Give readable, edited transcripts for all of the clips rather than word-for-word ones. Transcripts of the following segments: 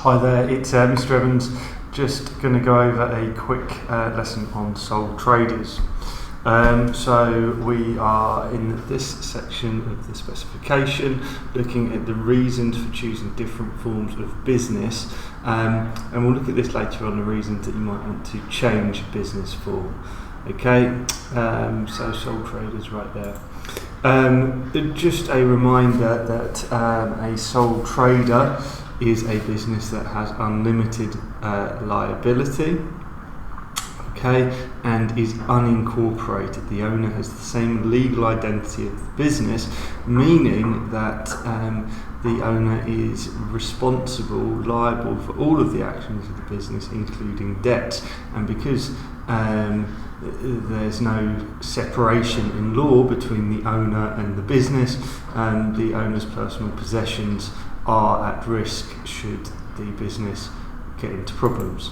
Hi there, it's Mr. Evans. Just going to go over a quick lesson on sole traders. So we are in this section of the specification looking at the reasons for choosing different forms of business, and we'll look at this later on, the reasons that you might want to change business form. Okay, so sole traders right there. Just a reminder that a sole trader is a business that has unlimited liability, okay, and is unincorporated. The owner has the same legal identity of the business, meaning that the owner is liable for all of the actions of the business, including debts. And because there's no separation in law between the owner and the business, the owner's personal possessions are at risk should the business get into problems.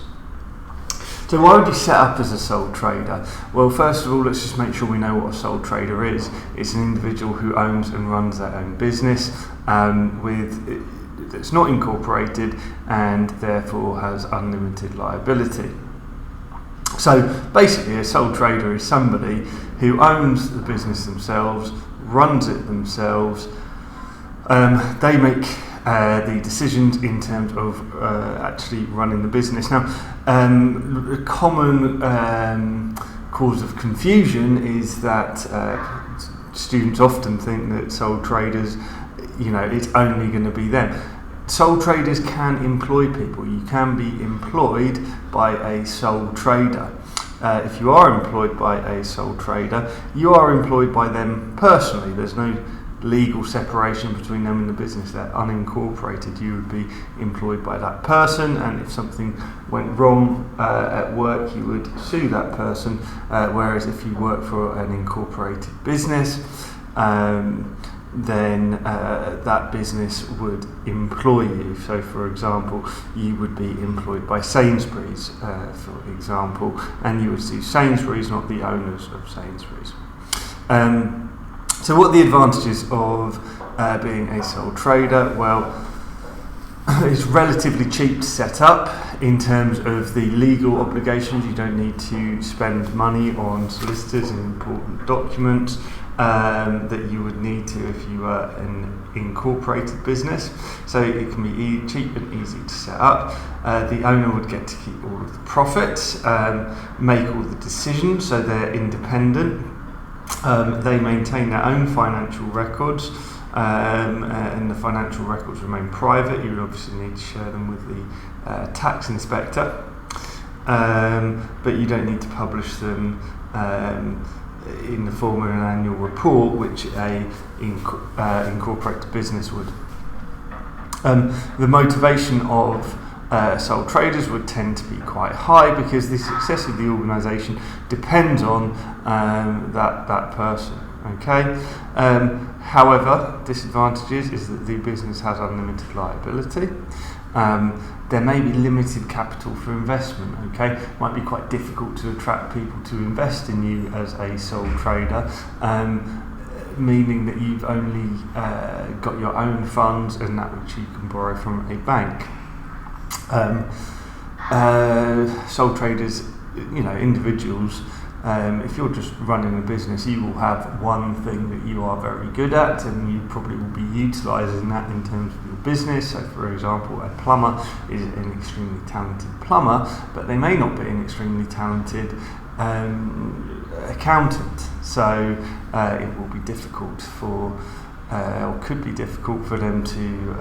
So why would you set up as a sole trader? Well, first of all, let's just make sure we know what a sole trader is. It's an individual who owns and runs their own business that's not incorporated and therefore has unlimited liability. So basically, a sole trader is somebody who owns the business themselves, runs it themselves. They make the decisions in terms of actually running the business. Now, a common cause of confusion is that students often think that sole traders, it's only going to be them. Sole traders can employ people. You can be employed by a sole trader. If you are employed by a sole trader, you are employed by them personally. There's no legal separation between them and the business. They're unincorporated. You would be employed by that person, and if something went wrong at work, you would sue that person, whereas if you work for an incorporated business, then that business would employ you. So for example, you would be employed by Sainsbury's, for example, and you would sue Sainsbury's, not the owners of Sainsbury's. So what are the advantages of being a sole trader? Well, it's relatively cheap to set up in terms of the legal obligations. You don't need to spend money on solicitors and important documents that you would need to if you were an incorporated business. So it can be cheap and easy to set up. The owner would get to keep all of the profits, make all the decisions, so they're independent. They maintain their own financial records, and the financial records remain private. You would obviously need to share them with the tax inspector, but you don't need to publish them in the form of an annual report, which a incorporated business would. The motivation of sole traders would tend to be quite high because the success of the organisation depends on that person. Okay. However, disadvantages is that the business has unlimited liability. There may be limited capital for investment. Okay, it might be quite difficult to attract people to invest in you as a sole trader. Meaning that you've only got your own funds and that which you can borrow from a bank. Sole traders, individuals, if you're just running a business, you will have one thing that you are very good at, and you probably will be utilising that in terms of your business. So for example, a plumber is an extremely talented plumber, but they may not be an extremely talented accountant. So it will be difficult or could be difficult for them to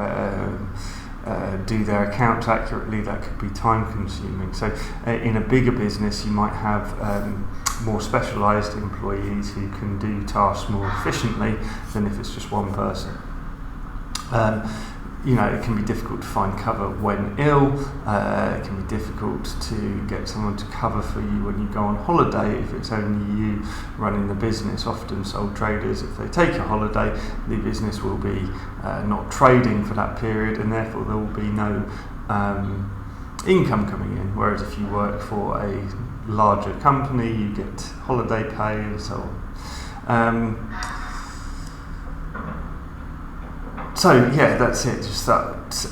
do their accounts accurately. That could be time consuming. So in a bigger business, you might have more specialised employees who can do tasks more efficiently than if it's just one person. It can be difficult to find cover when ill. It can be difficult to get someone to cover for you when you go on holiday if it's only you running the business. Often sole traders, if they take a holiday, the business will be not trading for that period, and therefore there will be no income coming in. Whereas if you work for a larger company, you get holiday pay and so on. So yeah, that's it. Just that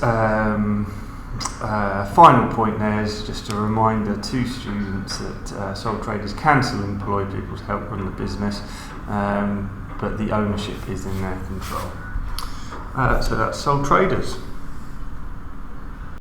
final point there is just a reminder to students that sole traders can still employ people to help run the business, but the ownership is in their control. So that's sole traders.